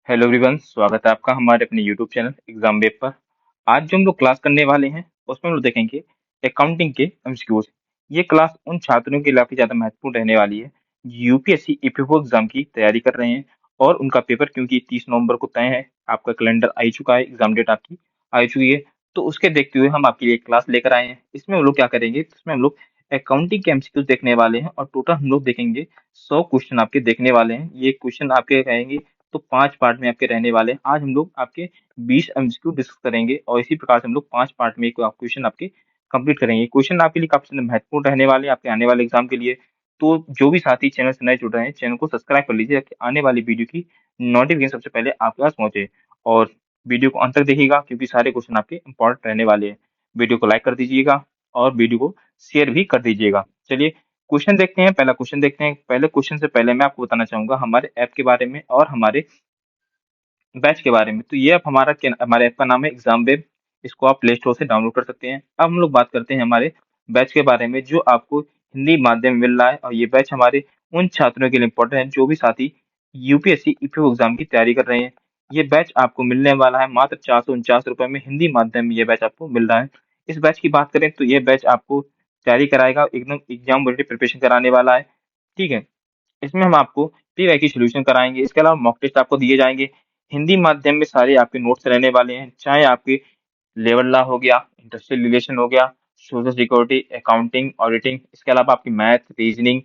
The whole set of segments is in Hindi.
हेलो एवरीवन, स्वागत है आपका हमारे अपने यूट्यूब चैनल एग्जाम वेब पर। आज जो हम लोग क्लास करने वाले हैं उसमें हम लोग देखेंगे अकाउंटिंग के एमसीक्यूज। ये क्लास उन छात्रों के लिए काफी ज्यादा महत्वपूर्ण रहने वाली है जो यूपीएससी ईपीएफओ एग्जाम की तैयारी कर रहे हैं। और उनका पेपर क्योंकि 30 नवंबर को तय है, आपका कैलेंडर आ ही चुका है, एग्जाम डेट आपकी आ ही चुकी है। तो उसके देखते हुए हम आपके लिए क्लास लेकर आए हैं। इसमें हम लोग क्या करेंगे, इसमें हम लोग अकाउंटिंग के एमसीक्यूज देखने वाले हैं और टोटल हम लोग देखेंगे 100 क्वेश्चन आपके देखने वाले हैं। ये क्वेश्चन आपके कहेंगे तो 5 पार्ट में आपके रहने वाले हैं। आज हम लोग आपके 20 एमसीक्यू डिस्कस करेंगे और इसी प्रकार से हम लोग 5 पार्ट में एक क्वेश्चन आपके कंप्लीट करेंगे। क्वेश्चन आपके लिए काफी महत्वपूर्ण रहने वाले हैं आपके आने वाले एग्जाम के लिए। तो जो भी साथी चैनल से नए जुड़ रहे हैं, चैनल को सब्सक्राइब कर लीजिए ताकि आने वाली वीडियो की नोटिफिकेशन सबसे पहले आपके पास पहुंचे। और वीडियो को अंत तक देखिएगा क्योंकि सारे क्वेश्चन आपके इंपॉर्टेंट रहने वाले हैं। वीडियो को लाइक कर दीजिएगा और वीडियो को शेयर भी कर दीजिएगा। चलिए क्वेश्चन देखते हैं। पहला क्वेश्चन देखते हैं। पहले क्वेश्चन से पहले मैं आपको बताना चाहूंगा हमारे ऐप के बारे में और हमारे बैच के बारे में। तो ये ऐप हमारे ऐप का नाम है एग्जाम वेब। इसको आप प्ले स्टोर से डाउनलोड कर सकते हैं। अब हम लोग बात करते हैं हमारे बैच के बारे में जो आपको हिंदी माध्यम में मिल रहा है। और ये बैच हमारे उन छात्रों के लिए इम्पोर्टेंट है जो भी साथी यूपीएससी ईपीएफओ एग्जाम की तैयारी कर रहे हैं। ये बैच आपको मिलने वाला है मात्र 449 रुपए में। हिंदी माध्यम में ये बैच आपको मिल रहा है। इस बैच की बात करें तो ये बैच आपको तैयारी कराएगा, एकदम एग्जाम ओरिएंटेड प्रिपरेशन कराने वाला है। ठीक है, इसमें हम आपको पीवाई की सोल्यूशन कराएंगे। इसके अलावा मॉक टेस्ट आपको दिए जाएंगे। हिंदी माध्यम में सारे आपके नोट्स रहने वाले हैं, चाहे आपके लेवल लॉ हो गया, इंडस्ट्रियल रिलेशन हो गया, सोशल सिक्योरिटी, अकाउंटिंग, ऑडिटिंग। इसके अलावा आपकी मैथ, रीजनिंग,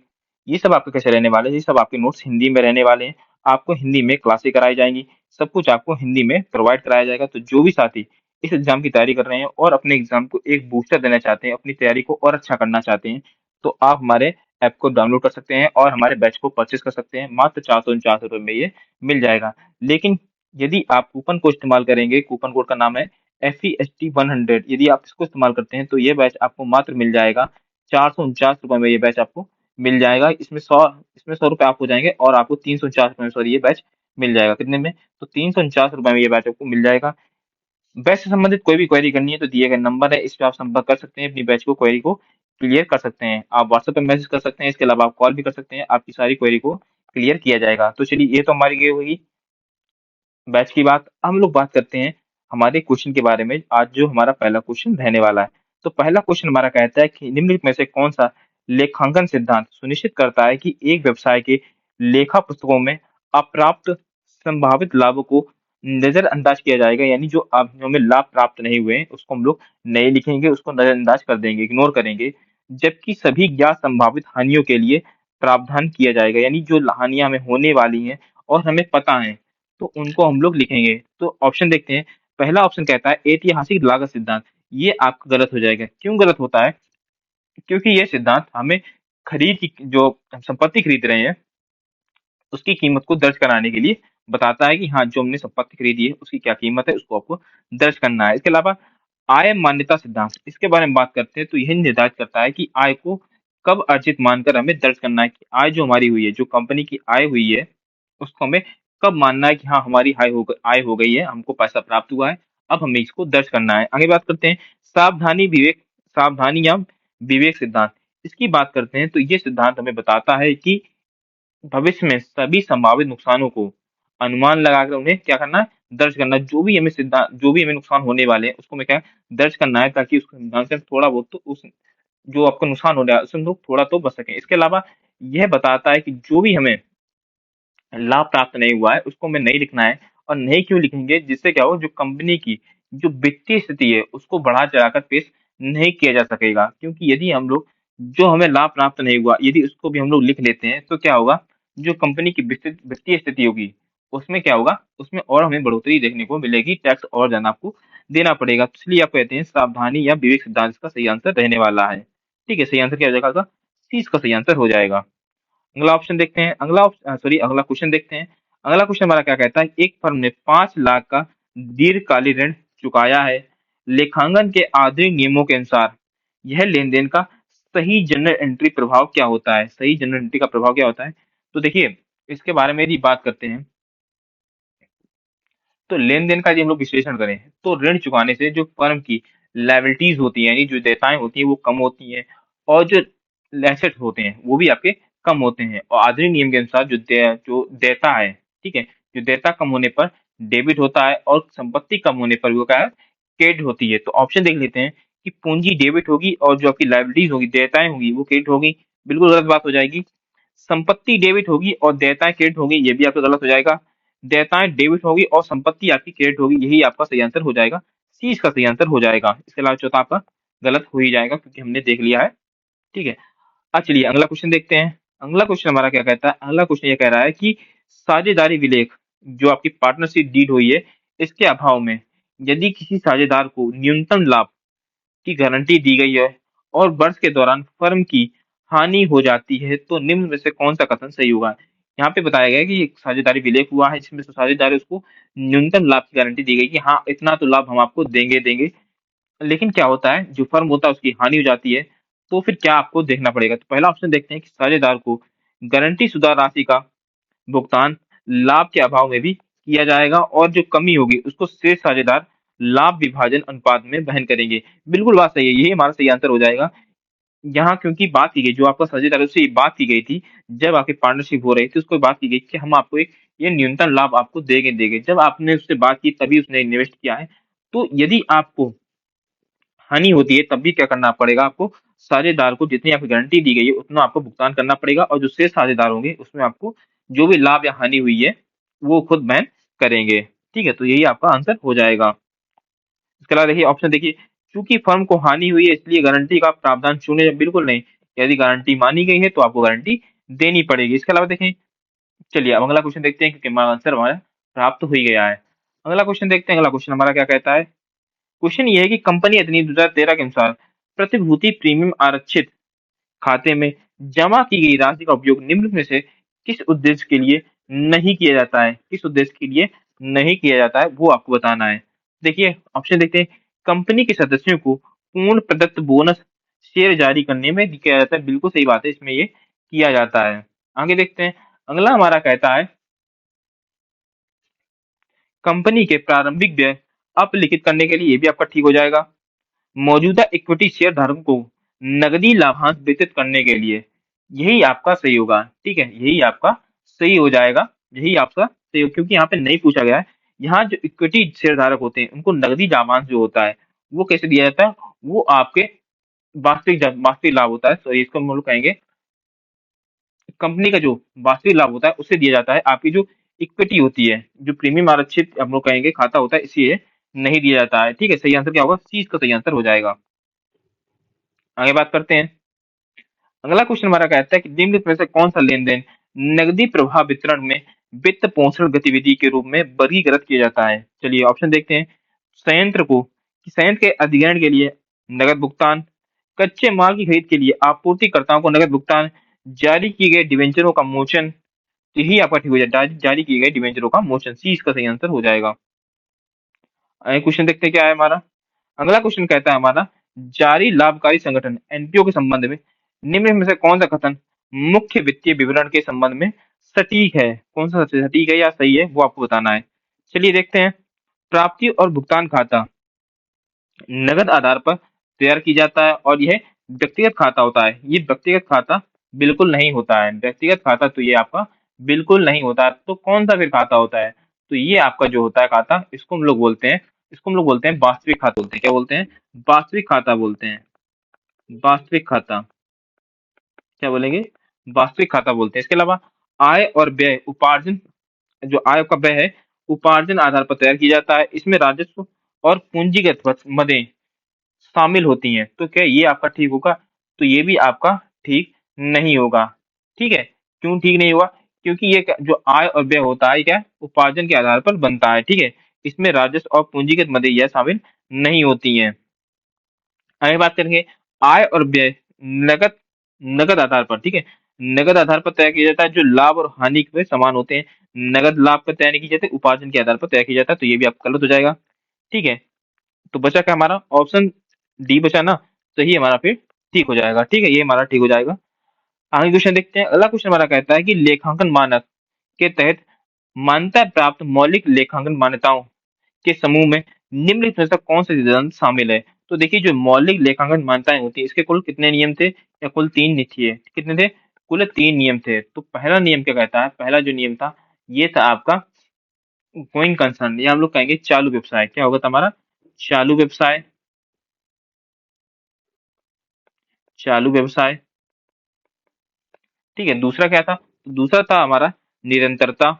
ये सब आपके कैसे रहने वाले हैं, ये सब आपके नोट्स हिंदी में रहने वाले हैं। आपको हिंदी में क्लासेस कराई जाएंगी, सब कुछ आपको हिंदी में प्रोवाइड कराया जाएगा। तो जो भी साथी इस एग्जाम की तैयारी कर रहे हैं और अपने एग्जाम को एक बूस्टर देना चाहते हैं, अपनी तैयारी को और अच्छा करना चाहते हैं, तो आप हमारे ऐप को डाउनलोड कर सकते हैं और हमारे बैच को परचेज कर सकते हैं। मात्र 449 रुपए में ये मिल जाएगा। लेकिन यदि आप कूपन को इस्तेमाल करेंगे, कूपन कोड का नाम है FEST100, यदि आप इसको इस्तेमाल करते हैं तो ये बैच आपको मात्र मिल जाएगा 449 रुपए में। ये बैच आपको मिल जाएगा। इसमें 100 रुपए आप हो जाएंगे और आपको 349 रुपए में, सॉरी, ये बैच मिल जाएगा। कितने में? तो 349 रुपए में ये बैच आपको मिल जाएगा। बैच से संबंधित कोई भी क्वेरी करनी है तो दिए गए नंबर है, इस पे आप संपर्क कर सकते हैं, अपनी बैच को क्वेरी को क्लियर कर सकते हैं। आप व्हाट्सएप पे मैसेज कर सकते हैं, इसके अलावा आप कॉल भी कर सकते हैं, आपकी सारी क्वेरी को क्लियर किया जाएगा। तो चलिए, ये तो हमारी ये हुई बैच की बात। अब हम लोग बात करते हैं हमारे क्वेश्चन के बारे में। आज जो हमारा पहला क्वेश्चन रहने वाला है, तो पहला क्वेश्चन हमारा कहता है कि निम्नलिखित में से कौन सा लेखांकन सिद्धांत सुनिश्चित करता है कि एक व्यवसाय के लेखा पुस्तकों में अप्राप्त संभावित लाभों को नजरअंदाज किया जाएगा। यानी जो आप जो हमें लाभ प्राप्त नहीं हुए हैं, उसको हम लोग नहीं लिखेंगे, उसको नजरअंदाज कर देंगे, इग्नोर करेंगे। जबकि सभी ज्ञात संभावित हानियों के लिए प्रावधान किया जाएगा। यानी जो हानियां हमें होने वाली हैं और हमें पता है, तो उनको हम लोग लिखेंगे। तो ऑप्शन देखते हैं। पहला ऑप्शन कहता है ऐतिहासिक लागत सिद्धांत। ये आपका गलत हो जाएगा। क्यों गलत होता है? क्योंकि ये सिद्धांत हमें खरीद की, जो हम संपत्ति खरीद रहे हैं, उसकी कीमत को दर्ज कराने के लिए बताता है कि हाँ, जो हमने संपत्ति खरीदी है उसकी क्या कीमत है, उसको आपको दर्ज करना है। इसके अलावा आय मान्यता सिद्धांत, इसके बारे में बात करते हैं तो यह निर्धारित करता है कि आय को कब अर्जित मानकर हमें दर्ज करना है। कि आय जो हमारी हुई है, जो कंपनी की आय हुई है, उसको हमें कब मानना है कि हाँ, हमारी आय हो गई है, हमको पैसा प्राप्त हुआ है, अब हमें इसको दर्ज करना है। आगे बात करते हैं सावधानी या विवेक सिद्धांत। इसकी बात करते हैं तो ये सिद्धांत हमें बताता है कि भविष्य में सभी संभावित नुकसानों को अनुमान लगाकर उन्हें क्या करना है, दर्ज करना है। जो भी हमें नुकसान होने वाले हैं उसको हमें क्या दर्ज करना है, ताकि उसके नुकसान से थोड़ा बहुत तो उस जो आपको नुकसान हो रहा है उससे हम लोग थोड़ा तो बच सकें। इसके अलावा यह बताता है कि जो भी हमें लाभ प्राप्त नहीं हुआ है उसको हमें नहीं लिखना है। और नहीं क्यों लिखेंगे? जिससे क्या हो, जो कंपनी की जो वित्तीय स्थिति है उसको बढ़ा चढ़ाकर पेश नहीं किया जा सकेगा। क्योंकि यदि हम लोग जो हमें लाभ प्राप्त नहीं हुआ, यदि उसको भी हम लोग लिख लेते हैं तो क्या होगा, जो कंपनी की वित्तीय स्थिति होगी उसमें क्या होगा, उसमें और हमें बढ़ोतरी देखने को मिलेगी, टैक्स और ज्यादा आपको देना पड़ेगा। तो इसलिए आप कहते हैं सावधानी या विवेक सिद्धांत इसका सही आंसर रहने वाला है। ठीक है, सही आंसर क्या हो जाएगा? सी इसका सही आंसर हो जाएगा। अगला ऑप्शन देखते हैं। अगला क्वेश्चन देखते हैं। अगला क्वेश्चन हमारा क्या कहता है, एक फर्म ने 5 लाख का दीर्घकालिक ऋण चुकाया है। लेखांकन के आधुनिक नियमों के अनुसार यह लेन देन का सही जनरल एंट्री प्रभाव क्या होता है? सही जनरल एंट्री का प्रभाव क्या होता है? तो देखिए, इसके बारे में यदि बात करते हैं तो लेन देन का यदि हम लोग विश्लेषण करें तो ऋण चुकाने से जो फर्म की लायबिलिटीज होती है, यानी जो देयताएं होती है वो कम होती हैं, और जो एसेट होते हैं वो भी आपके कम होते हैं। और आधुनिक नियम के अनुसार जो देयता है, ठीक है, जो देयता कम होने पर डेबिट होता है और संपत्ति कम होने पर वो क्या है, क्रेडिट होती है। तो ऑप्शन देख लेते हैं कि पूंजी डेबिट होगी और जो आपकी लायबिलिटीज होगी, देयताएं होंगी, वो क्रेडिट होगी। बिल्कुल गलत बात हो जाएगी। संपत्ति डेबिट होगी और देयताएं क्रेडिट होगी, ये भी आपका गलत हो जाएगा। देयताएं डेबिट होगी और संपत्ति आपकी क्रेडिट होगी, यही आपका सही आंसर हो जाएगा। सी इसका सही आंसर हो जाएगा। इसके अलावा चौथा आपका गलत हो ही जाएगा क्योंकि हमने देख लिया है। ठीक है, चलिए अगला क्वेश्चन देखते हैं। अगला क्वेश्चन हमारा क्या कहता है? अगला क्वेश्चन ये कह रहा है कि साझेदारी विलेख, जो आपकी पार्टनरशिप डीड हुई है, इसके अभाव में यदि किसी साझेदार को न्यूनतम लाभ की गारंटी दी गई है और वर्ष के दौरान फर्म की हानि हो जाती है, तो निम्न में से कौन सा कथन सही होगा? यहाँ पे बताया गया है कि एक साझेदारी विलेख हुआ है जिसमें साझेदार है उसको न्यूनतम लाभ की गारंटी दी गई कि हाँ इतना तो लाभ हम आपको देंगे। लेकिन क्या होता है, जो फर्म होता है उसकी हानि हो जाती है, तो फिर क्या आपको देखना पड़ेगा? तो पहला ऑप्शन देखते हैं कि साझेदार को गारंटी शुदा राशि का भुगतान लाभ के अभाव में भी किया जाएगा और जो कमी होगी उसको शेष साझेदार लाभ विभाजन अनुपात में वहन करेंगे। बिल्कुल बात सही है, यही हमारा सही आंसर हो जाएगा। यहाँ क्योंकि बात की गई, जो आपका साझेदार है उससे बात की गई थी, जब आपकी पार्टनरशिप हो रही थी उसको बात की गई कि हम आपको एक ये न्यूनतम लाभ आपको देंगे। जब आपने उससे बात की तभी उसने इन्वेस्ट किया है। तो यदि आपको हानि होती है तब भी क्या करना पड़ेगा आपको? साझेदार को जितनी आपकी गारंटी दी गई है उतना आपको भुगतान करना पड़ेगा और जो शेष साझेदार होंगे उसमें आपको जो भी लाभ या हानि हुई है वो खुद वहन करेंगे। ठीक है, तो यही आपका आंसर हो जाएगा। इसके अलावा देखिए ऑप्शन देखिए, चूंकि फर्म को हानि हुई है इसलिए गारंटी का प्रावधान शून्य है, बिल्कुल नहीं। यदि गारंटी मानी गई है तो आपको गारंटी देनी पड़ेगी। इसके अलावा देखें, चलिए अब अगला क्वेश्चन देखते हैं क्योंकि हमारा आंसर हमारा प्राप्त हो ही गया है। अगला क्वेश्चन देखते हैं। अगला क्वेश्चन हमारा क्या कहता है? क्वेश्चन ये है कि कंपनी अधिनियम 2013 के अनुसार प्रतिभूति प्रीमियम आरक्षित खाते में जमा की गई राशि का उपयोग निम्न में से किस उद्देश्य के लिए नहीं किया जाता है? किस उद्देश्य के लिए नहीं किया जाता है वो आपको बताना है। देखिए ऑप्शन देखते हैं। कंपनी के सदस्यों को पूर्ण प्रदत्त बोनस शेयर जारी करने में किया जाता है, बिल्कुल सही बात है, इसमें ये किया जाता है। आगे देखते हैं। अगला हमारा कहता है कंपनी के प्रारंभिक व्यय अपलिखित करने के लिए, ये भी आपका ठीक हो जाएगा। मौजूदा इक्विटी शेयर धारकों को नकदी लाभांश वितरित करने के लिए, यही आपका सही होगा। ठीक है, यही आपका सही हो जाएगा। यही आपका सही हो, क्योंकि यहाँ पे नहीं पूछा गया है। यहाँ जो इक्विटी शेयर धारक होते हैं उनको नकदी लाभांश जो होता है वो कैसे दिया जाता है? वो आपके वास्तविक लाभ होता है। तो इसको हम लोग कहेंगे कंपनी का जो वास्तविक लाभ होता है उससे दिया जाता है। आपकी जो इक्विटी होती है, जो प्रीमियम आरक्षित हम लोग कहेंगे खाता होता है, इसलिए नहीं दिया जाता है। ठीक है, सही आंसर क्या होगा? सी इसका सही आंसर हो जाएगा। आगे बात करते हैं। अगला क्वेश्चन हमारा कहता है कि निम्नलिखित में से कौन सा लेन-देन नकदी प्रवाह वितरण में वित्त पोषण गतिविधि के रूप में वर्गीकृत किया जाता है? चलिए ऑप्शन देखते हैं। संयंत्र के अधिग्रहण के लिए नकद भुगतान, कच्चे माल की खरीद के लिए आपूर्तिकर्ताओं को नकद भुगतान, जारी किए गए डिबेंचरों का मोचन, यही आपका ठीक हो जाएगा। जारी किए गए डिबेंचरों का मोचन, सी इसका सही आंसर हो जाएगा। आगे क्वेश्चन देखते हैं क्या है हमारा। अगला क्वेश्चन कहता है हमारा जारी लाभकारी संगठन एनपीओ के संबंध में निम्न में से कौन सा कथन मुख्य वित्तीय विवरण के संबंध में सटीक है? कौन सा सबसे सटीक है या सही है वो आपको बताना है। चलिए देखते हैं। प्राप्ति और भुगतान खाता नगद आधार पर तैयार की जाता है और यह व्यक्तिगत खाता होता है। ये व्यक्तिगत खाता बिल्कुल नहीं होता है। व्यक्तिगत खाता तो ये आपका बिल्कुल नहीं होता है। तो कौन सा फिर खाता होता है? तो ये आपका जो होता है खाता, इसको हम लोग बोलते हैं वास्तविक खाता बोलते हैं। क्या बोलते हैं? वास्तविक खाता बोलते हैं। वास्तविक खाता क्या बोलेंगे? वास्तविक खाता बोलते हैं। इसके अलावा आय और व्यय उपार्जन, जो आय का व्यय है उपार्जन आधार पर तैयार किया जाता है। इसमें राजस्व और पूंजीगत मदें शामिल होती हैं। तो क्या ये आपका ठीक होगा? तो ये भी आपका ठीक नहीं होगा। ठीक है, क्यों ठीक नहीं होगा? क्योंकि ये जो आय और व्यय होता है क्या उपार्जन के आधार पर बनता है। ठीक है, इसमें राजस्व और पूंजीगत मदें यह शामिल नहीं होती हैं। आगे बात करेंगे आय और व्यय नगद नगद आधार पर। ठीक है, नगद आधार पर तय किया जाता है। जो लाभ और हानि में समान होते हैं, नगद लाभ पर तय नहीं की जाती, उपार्जन के आधार पर तय किया जाता है। तो ये भी आपका गलत हो जाएगा। ठीक है, तो बचा क्या हमारा? ऑप्शन डी बचा ना, तो ये हमारा फिर ठीक हो जाएगा। ठीक है, ये हमारा ठीक हो जाएगा। आगे क्वेश्चन देखते हैं। अगला क्वेश्चन हमारा कहता है कि लेखांकन मानक के तहत मान्यता प्राप्त मौलिक लेखांकन मान्यताओं के समूह में निम्नलिखित में से कौन से सिद्धांत शामिल है? तो देखिए जो मौलिक लेखांकन मान्यताएं होती है इसके कुल कितने नियम थे? या कुल 3 थे। कितने थे? कुल 3 नियम थे। तो पहला नियम क्या कहता है? पहला जो नियम था ये था आपका गोइंग कंसर्न, या हम लोग कहेंगे चालू व्यवसाय। क्या होगा तुम्हारा? चालू व्यवसाय। चालू व्यवसाय। ठीक है, दूसरा क्या था? दूसरा था हमारा निरंतरता।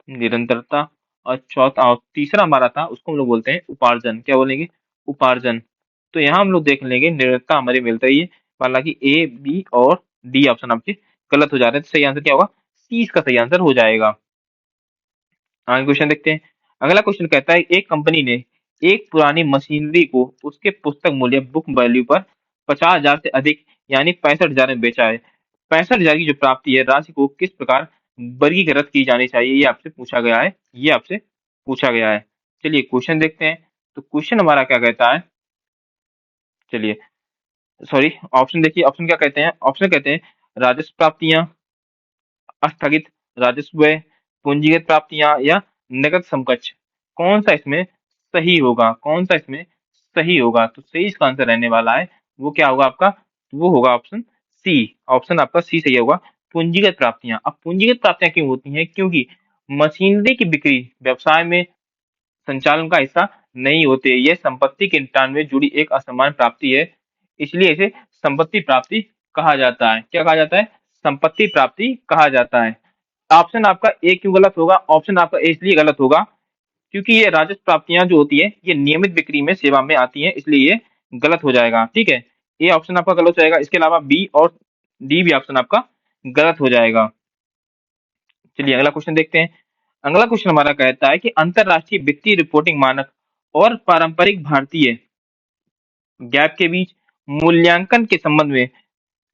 निरंतरता। और चौथा और तीसरा हमारा था, उसको हम लोग बोलते हैं उपार्जन। क्या बोलेंगे? उपार्जन। तो यहाँ हम लोग देख लेंगे निरंतरता हमारी मिल रही है, हालांकि ए, बी और डी ऑप्शन आपके गलत हो जा रहे हैं। तो सही आंसर क्या होगा? सी इसका सही आंसर हो जाएगा। आगे क्वेश्चन देखते हैं। अगला क्वेश्चन कहता है, एक कंपनी ने एक पुरानी मशीनरी को उसके पुस्तक मूल्य बुक वैल्यू पर 50,000 से अधिक यानी 65,000 में बेचा है। 65,000 की जो प्राप्ति है राशि को किस प्रकार वर्गीकृत की जानी चाहिए, ये आपसे पूछा गया है। ये आपसे पूछा गया है। चलिए क्वेश्चन देखते हैं। तो क्वेश्चन हमारा क्या कहता है? चलिए, सॉरी, ऑप्शन देखिए। ऑप्शन क्या कहते हैं? ऑप्शन कहते हैं राजस्व प्राप्तियां, स्थगित राजस्व व्यय, पूंजीगत प्राप्तियां या नकद समकक्ष। कौन सा इसमें सही होगा? कौन सा इसमें सही होगा? तो सही इसका आंसर रहने वाला है, वो क्या होगा आपका? वो होगा ऑप्शन सी। ऑप्शन आपका सी सही होगा, पूंजीगत प्राप्तियां। अब पूंजीगत प्राप्तियां क्यों होती हैं? क्योंकि मशीनरी की बिक्री व्यवसाय में संचालन का हिस्सा नहीं होते। यह संपत्ति के निपटान में जुड़ी एक असामान्य प्राप्ति है, इसलिए इसे संपत्ति प्राप्ति कहा जाता है। क्या कहा जाता है? संपत्ति प्राप्ति कहा जाता है। ऑप्शन आपका ए क्यों गलत होगा? ऑप्शन आपका ए इसलिए गलत होगा क्योंकि ये राजस्व प्राप्तियां जो होती है ये नियमित बिक्री में सेवा में आती हैं, इसलिए ये गलत हो जाएगा। ठीक है, ए ऑप्शन आपका गलत हो जाएगा। इसके अलावा बी और डी भी ऑप्शन आपका गलत हो जाएगा। चलिए अगला क्वेश्चन देखते हैं। अगला क्वेश्चन हमारा कहता है कि अंतरराष्ट्रीय वित्तीय रिपोर्टिंग मानक और पारंपरिक भारतीय गैप के बीच मूल्यांकन के संबंध में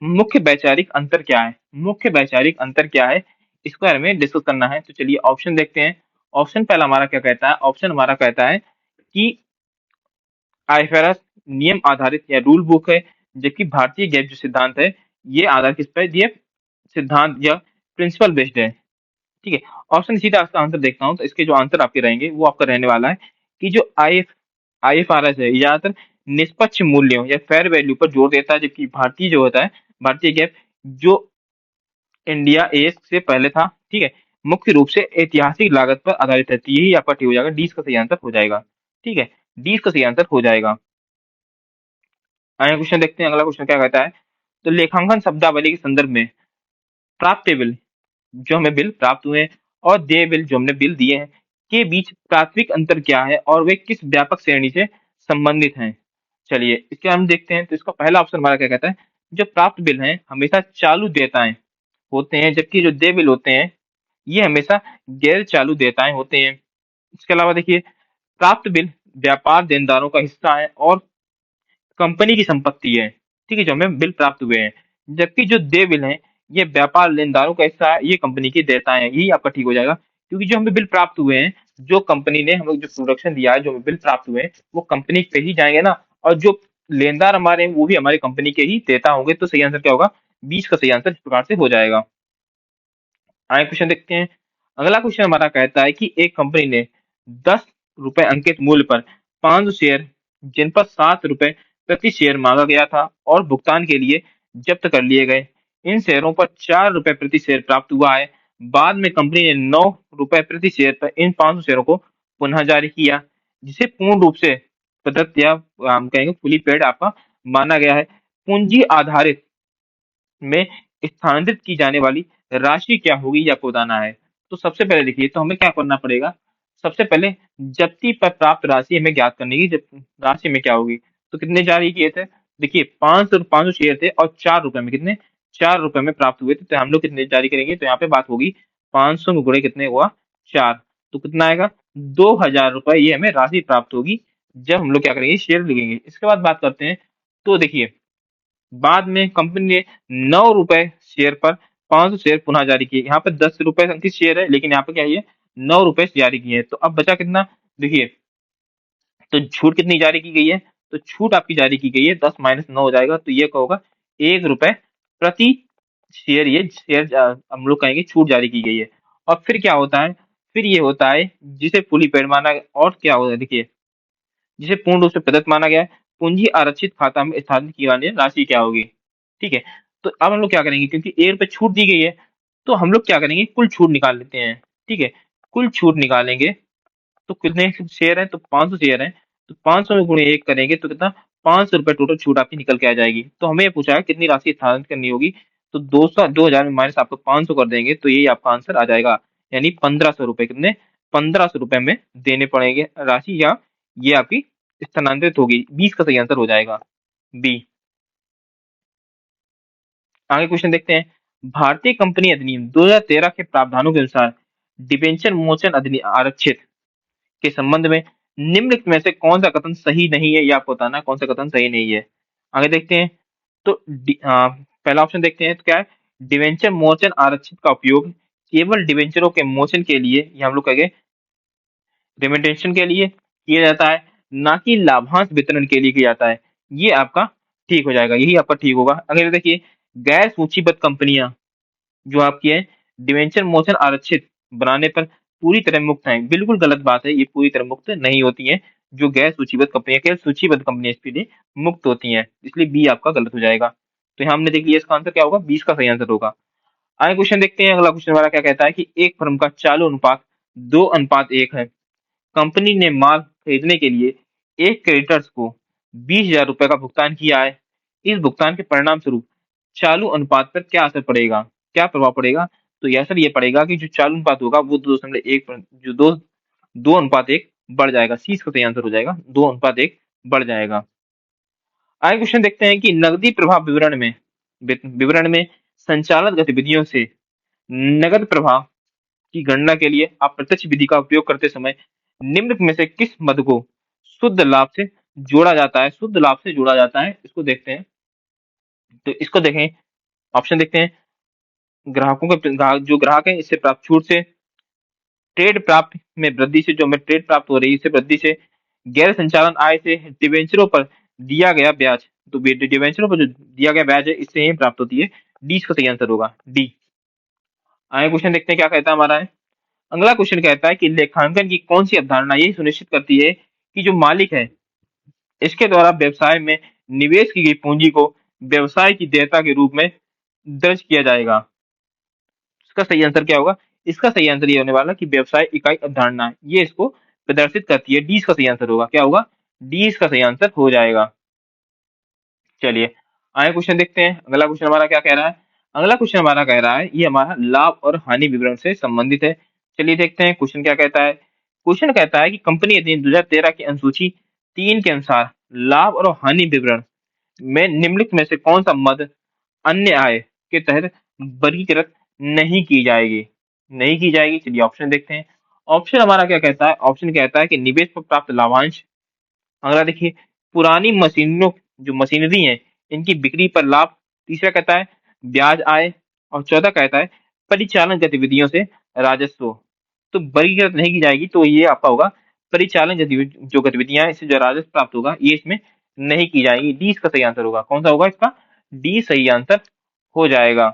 मुख्य वैचारिक अंतर क्या है? मुख्य वैचारिक अंतर क्या है, इसके बारे में डिस्कस करना है। तो चलिए ऑप्शन देखते हैं। ऑप्शन पहला हमारा क्या कहता है? ऑप्शन हमारा कहता है कि आईएफआरएस नियम आधारित या रूल बुक है, जबकि भारतीय गैप जो सिद्धांत है ये आधार किस पे? ये सिद्धांत या प्रिंसिपल बेस्ड है। ठीक है, ऑप्शन सीधा इसका आंसर देखता हूँ, तो इसके जो आंसर आपके रहेंगे वो आपका रहने वाला है कि जो आईएफआरएस है ज्यादातर निष्पक्ष मूल्यों या फेयर वैल्यू पर जोर देता है, जबकि भारतीय जो होता है, भारतीय गैप जो इंडिया एस से पहले था, ठीक है, मुख्य रूप से ऐतिहासिक लागत पर आधारित है। तो यही आपका ठीक हो जाएगा, डी इसका सही आंसर हो जाएगा। ठीक है, डी इसका सही आंसर हो जाएगा। आगे क्वेश्चन देखते हैं। अगला क्वेश्चन क्या कहता है? तो लेखांकन शब्दावली के संदर्भ में प्राप्त बिल, जो हमें बिल प्राप्त हुए हैं, और देय बिल जो हमने बिल दिए हैं, के बीच प्राथमिक अंतर क्या है और वे किस व्यापक श्रेणी से संबंधित हैं? चलिए इसके हम देखते हैं। तो इसका पहला ऑप्शन हमारा क्या कहता है? जो प्राप्त बिल हैं हमेशा चालू देयताएं होते हैं, जबकि जो देय बिल होते हैं ये हमेशा गैर चालू देयताएं होते हैं। इसके अलावा देखिए, प्राप्त बिल व्यापार देनदारों का हिस्सा है और कंपनी की संपत्ति है, ठीक है, जो हमें बिल प्राप्त हुए हैं, जबकि जो देय बिल है ये व्यापार लेनदारों का हिस्सा है, ये कंपनी की देयताएं हैं। यही आपका ठीक हो जाएगा, क्योंकि जो हमें बिल प्राप्त हुए हैं, जो कंपनी ने हमें जो प्रोडक्शन दिया है, जो हमें बिल प्राप्त हुए हैं वो कंपनी पे ही जाएंगे ना, और जो लेनदार हमारे हैं वो भी हमारी कंपनी के ही देता होंगे। तो सही आंसर क्या होगा? बीच का सही आंसर इस प्रकार से हो जाएगा। आगे क्वेश्चन देखते हैं। अगला क्वेश्चन हमारा कहता है कि एक कंपनी ने 10 रुपए अंकित मूल्य पर 500 शेयर, जिन पर 7 रुपए प्रति शेयर मांगा गया था और भुगतान के लिए जब्त कर लिए गए। इन शेयरों पर 4 रुपए प्रति शेयर प्राप्त हुआ है। बाद में कंपनी ने 9 रुपए प्रति शेयर पर इन 500 शेयरों को पुनः जारी किया, जिसे पूर्ण रूप से प्रदत्त या हम कहेंगे फुली पेड आपका माना गया है। पूंजी आधारित में स्थानांतरित की जाने वाली राशि क्या होगी, ये आपको बताना है। तो सबसे पहले देखिए, तो हमें क्या करना पड़ेगा? सबसे पहले जब्ती पर प्राप्त राशि हमें ज्ञात करनी है। जब राशि में क्या होगी, तो कितने जारी किए थे? देखिए 500 शेयर थे और 4 रुपए में कितने? 4 रुपए में प्राप्त हुए थे। तो हम लोग कितने जारी करेंगे? तो यहाँ पे बात होगी 500 में गुणे कितने हुआ? 4, तो कितना आएगा? 2,000 रुपए ये हमें राशि प्राप्त होगी जब हम लोग क्या करेंगे? शेयर लिखेंगे। इसके बाद बात करते हैं। तो देखिए, बाद में कंपनी ने 9 रुपए शेयर पर 500 शेयर पुनः जारी किए। यहाँ पे 10 रुपए अंकित शेयर है, लेकिन यहाँ पे क्या है? 9 रुपए जारी किए हैं। तो अब बचा कितना? देखिए, तो छूट कितनी जारी की गई है? तो छूट आपकी जारी की गई है 10 माइनस 9 हो जाएगा, तो ये क्या होगा? 1 रुपए प्रति शेयर, ये शेयर हम लोग कहेंगे छूट जारी की गई है। और फिर क्या होता है? फिर ये होता है जिसे फुली पेड माना। और क्या होता है? देखिए, जिसे पूर्ण रूप से प्रदत्त माना गया है, पूंजी आरक्षित खाता में स्थानांतरित की जानी राशि क्या होगी? ठीक है, तो अब हम लोग क्या करेंगे? क्योंकि 1 रुपए छूट दी गई है, तो हम लोग क्या करेंगे? कुल छूट निकाल लेते हैं। ठीक है, कुल छूट निकालेंगे तो कितने शेयर हैं, तो 500 शेयर हैं, तो 500 में गुणे 1 करेंगे तो कितना 500 रुपए टोटल छूट आपकी निकल के आ जाएगी। तो हमें ये पूछा है कितनी राशि स्थानांतरित करनी होगी, तो 2000 में माइनस आपको 500 कर देंगे तो यही आपका आंसर आ जाएगा, यानी 1500 रुपए। कितने 1500 रुपए में देने पड़ेंगे राशि, या ये आपकी स्थानांतरित होगी। 20 का सही आंसर हो जाएगा बी। आगे क्वेश्चन देखते हैं। भारतीय कंपनी अधिनियम 2013 के प्रावधानों के अनुसार डिबेंचर मोचन अधिनियम आरक्षित के संबंध में निम्नलिखित में से कौन सा कथन सही नहीं है, ये आपको बताना है कौन सा कथन सही नहीं है। आगे देखते हैं। तो पहला ऑप्शन देखते हैं, तो क्या है, डिवेंचर मोचन आरक्षित का उपयोग केवल डिवेंचरों के मोचन के लिए, ये हम लोग कहेंगे रिमिटेशन के लिए किया जाता है, ना कि लाभांश वितरण के लिए किया जाता है। ये आपका ठीक हो जाएगा, यही आपका ठीक होगा। अगर देखिए गैर सूचीबद्ध कंपनियां जो आपकी है डिवेंचर मोचन आरक्षित बनाने पर पूरी तरह मुक्त हैं, बिल्कुल गलत बात है, ये पूरी तरह मुक्त नहीं होती हैं। जो गैर सूचीबद्ध कंपनियां, केवल सूचीबद्ध कंपनियां इसके लिए मुक्त होती हैं, इसलिए बी आपका गलत हो जाएगा। तो यहाँ हमने देख लिया इसका आंसर क्या होगा, 20 का सही आंसर होगा। आगे क्वेश्चन देखते हैं। अगला क्वेश्चन हमारा क्या कहता है कि एक फर्म का चालू अनुपात 2:1 है। कंपनी ने माल खरीदने के लिए एक क्रेडिटर्स को 20,000 रुपए का भुगतान किया है। इस भुगतान के परिणाम स्वरूप चालू अनुपात पर क्या असर पड़ेगा, क्या प्रभाव पड़ेगा, तो यह असर ये पड़ेगा कि जो चालू अनुपात होगा वो 2.1 जो 2:1 बढ़ जाएगा। सी इसका सही आंसर हो जाएगा, 2:1 बढ़ जाएगा। आगे क्वेश्चन देखते हैं कि नकदी प्रवाह विवरण में संचालित गतिविधियों से नगद प्रवाह की गणना के लिए अप्रत्यक्ष विधि का उपयोग करते समय निम्न में से किस मद को शुद्ध लाभ से जोड़ा जाता है, शुद्ध लाभ से जोड़ा जाता है, इसको देखते हैं। तो इसको देखें, ऑप्शन देखते हैं। ग्राहकों के जो ग्राहक है इससे प्राप्त छूट से, ट्रेड प्राप्त में वृद्धि से, जो हमें ट्रेड प्राप्त हो रही है इससे वृद्धि से, गैर संचालन आय से, डिवेंचरों पर दिया गया ब्याज, तो डिवेंचरों पर जो दिया गया ब्याज है इससे ही प्राप्त होती है। डी इसका सही आंसर होगा, डी। आगे क्वेश्चन देखते हैं क्या कहता है हमारा है। अगला क्वेश्चन कहता है कि लेखांकन की कौन सी अवधारणा यही सुनिश्चित करती है कि जो मालिक है इसके द्वारा व्यवसाय में निवेश की गई पूंजी को व्यवसाय की देयता के रूप में दर्ज किया जाएगा। इसका सही आंसर क्या होगा, इसका सही आंसर ये होने वाला कि व्यवसाय इकाई अवधारणा है, ये इसको प्रदर्शित करती है। डी इसका सही आंसर होगा, क्या होगा, डी इसका सही आंसर हो जाएगा। चलिए आगे क्वेश्चन देखते हैं। अगला क्वेश्चन हमारा क्या कह रहा है। अगला क्वेश्चन हमारा कह रहा है, ये हमारा लाभ और हानि विवरण से संबंधित है। चलिए देखते हैं क्वेश्चन क्या कहता है। क्वेश्चन कहता है कि कंपनी अधिनियम 2013 की अनुसूची 3 के अनुसार लाभ और हानि विवरण में निम्नलिखित में से कौन सा मद अन्य आय के तहत वर्गीकृत नहीं की जाएगी, नहीं की जाएगी। चलिए ऑप्शन देखते हैं। ऑप्शन हमारा क्या कहता है, ऑप्शन कहता है कि निवेश पर प्राप्त लाभांश। अगला देखिए पुरानी मशीनों, जो मशीनरी है इनकी बिक्री पर लाभ। तीसरा कहता है ब्याज आय, और चौथा कहता है परिचालन गतिविधियों से राजस्व। तो वर्गीकृत नहीं की जाएगी, तो ये आपका होगा परिचालन जो गतिविधियां इससे जो राजस्व प्राप्त होगा ये इसमें नहीं की जाएगी। डी इसका सही आंसर होगा, कौन सा होगा इसका, डी सही आंसर हो जाएगा।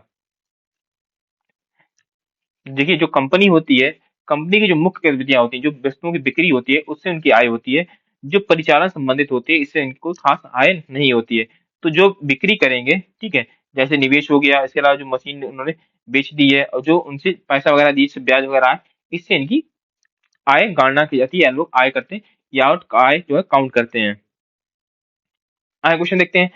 देखिए जो कंपनी होती है, कंपनी की जो मुख्य गतिविधियां होती हैं, जो वस्तुओं की बिक्री होती है उससे उनकी आय होती है। जो परिचालन संबंधित होती है इससे इनको खास आय नहीं होती है। तो जो बिक्री करेंगे, ठीक है, जैसे निवेश हो गया, इसके अलावा जो मशीन उन्होंने बेच दी है और जो उनसे पैसा वगैरह दी, ब्याज वगैरह आए, इससे इनकी आय गणना की जाती है, या लोग आय करते हैं या आय जो है काउंट करते हैं। आगे क्वेश्चन देखते हैं।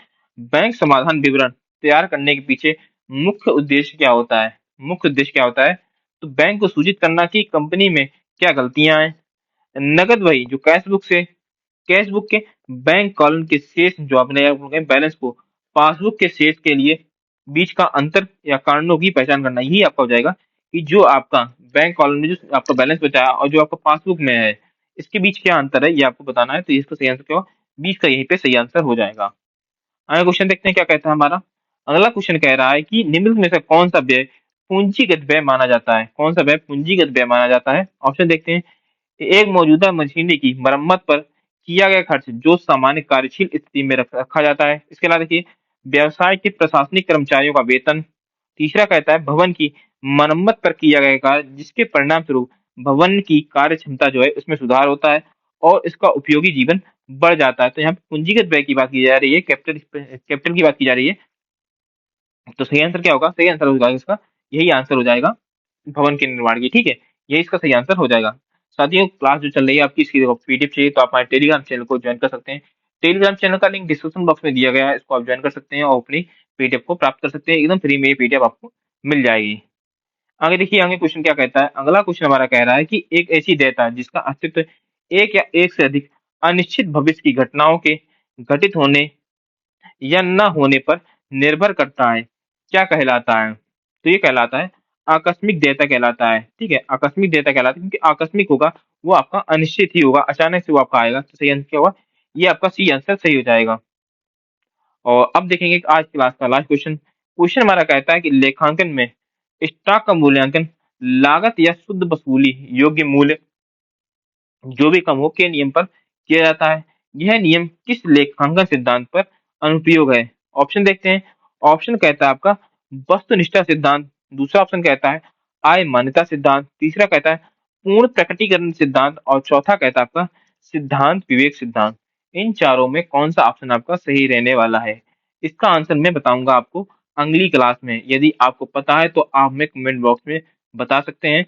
बैंक समाधान विवरण तैयार करने के पीछे मुख्य उद्देश्य क्या होता है, मुख्य उद्देश्य क्या होता है, तो बैंक को सूचित करना कि कंपनी में क्या गलतियां हैं, नकद वही जो कैश बुक के बैंक कॉलम के शेष, जो आपने बैलेंस को पासबुक के शेष के लिए बीच का अंतर या कारणों की पहचान करना। यही आपका हो जाएगा कि जो आपका बैंक कॉलम में जो आपका बैलेंस बचा है और जो आपका पासबुक में है इसके बीच क्या अंतर है, ये आपको बताना है। तो इसका सही आंसर क्या होगा, 20 का यहीं पे सही आंसर हो जाएगा। आगे क्वेश्चन देखते हैं क्या कहता है हमारा। अगला क्वेश्चन कह रहा है कि निम्नलिखित में से कौन सा व्यय पूंजीगत व्यय माना जाता है, कौन सा व्यय पूंजीगत व्यय माना जाता है। ऑप्शन देखते हैं। एक मौजूदा मशीनरी की मरम्मत पर किया गया खर्च जो सामान्य कार्यशील स्थिति में रखा जाता है। इसके अलावा देखिए व्यवसाय के प्रशासनिक कर्मचारियों का वेतन। तीसरा कहता है भवन की मरम्मत पर किया गया कार्य जिसके परिणाम स्वरूप भवन की कार्य क्षमता जो है उसमें सुधार होता है और इसका उपयोगी जीवन बढ़ जाता है। तो यहाँ पे पूंजीगत व्यय की बात की जा रही है, कैपिटल की बात की जा रही है। तो सही आंसर क्या होगा, सही आंसर होगा इसका, यही आंसर हो जाएगा भवन के निर्माण की, ठीक है। यही इसका सही आंसर हो जाएगा। साथियों, क्लास जो चल रही है आपकी, इसकी पीडीएफ चाहिए तो आप हमारे टेलीग्राम चैनल को ज्वाइन कर सकते हैं। टेलीग्राम चैनल का लिंक डिस्क्रिप्शन बॉक्स में दिया गया है, इसको आप ज्वाइन कर सकते हैं और अपनी पीडीएफ को प्राप्त कर सकते हैं। एकदम फ्री में ये पीडीएफ आपको मिल जाएगी। आगे देखिए, आगे क्वेश्चन क्या कहता है। अगला क्वेश्चन हमारा कह रहा है कि एक ऐसी देयता जिसका अस्तित्व एक या एक से अधिक अनिश्चित भविष्य की घटनाओं के घटित होने या न होने पर निर्भर करता है, क्या कहलाता है? तो ये कहलाता है आकस्मिक देयता कहलाता है। ठीक है, आकस्मिक देयता कहलाता है, क्योंकि आकस्मिक होगा, वो आपका अनिश्चित ही होगा, अचानक से वो आपका आएगा। तो सही आंसर क्या होगा? ये आपका सी आंसर सही हो जाएगा। और अब देखेंगे आज क्लास का लास्ट क्वेश्चन। क्वेश्चन हमारा कहता है कि लेखांकन में स्टॉक का मूल्यांकन लागत या शुद्ध वसूली योग्य मूल्य जो भी कम हो के नियम पर किया जाता है। यह नियम किस लेखांकन सिद्धांत पर अनुप्रयोग है? ऑप्शन देखते हैं। ऑप्शन कहता है आपका वस्तुनिष्ठ सिद्धांत, दूसरा ऑप्शन कहता है आय मान्यता सिद्धांत, तीसरा कहता है पूर्ण प्रकटीकरण सिद्धांत और चौथा कहता है आपका सिद्धांत विवेक सिद्धांत। इन चारों में कौन सा ऑप्शन आपका सही रहने वाला है? इसका आंसर मैं बताऊंगा आपको अगली क्लास में। यदि आपको पता है तो आप हमें कमेंट बॉक्स में बता सकते हैं।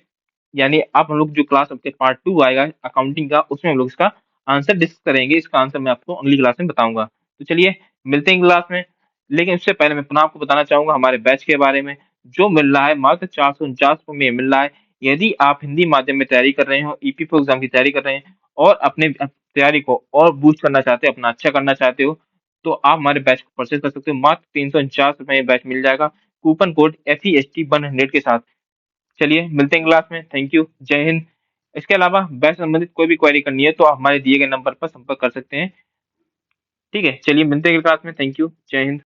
यानी आप हम लोग जो क्लास अपने पार्ट 2 आएगा अकाउंटिंग का, उसमें हम लोग इसका आंसर डिस्कस करेंगे। इसका आंसर मैं आपको अगली क्लास में बताऊंगा। तो चलिए मिलते हैं क्लास में। लेकिन उससे पहले मैं पुनः आपको बताना चाहूंगा हमारे बैच के बारे में, जो मिल रहा है मात्र 449 में मिल रहा है। यदि आप हिंदी माध्यम में तैयारी कर रहे हो, ईपीएफओ एग्जाम की तैयारी कर रहे हैं और अपने तैयारी को और बूस्ट करना चाहते हो, अपना अच्छा करना चाहते हो, तो आप हमारे बैच को परचेज कर सकते हो। मात्र 349 में बैच मिल जाएगा, कूपन कोड FEST100 के साथ। चलिए मिलते हैं क्लास में। थैंक यू, जय हिंद। इसके अलावा बैच से संबंधित कोई भी क्वेरी करनी है तो आप हमारे दिए गए नंबर पर संपर्क कर सकते हैं। ठीक है, चलिए मिलते हैं क्लास में। थैंक यू, जय हिंद।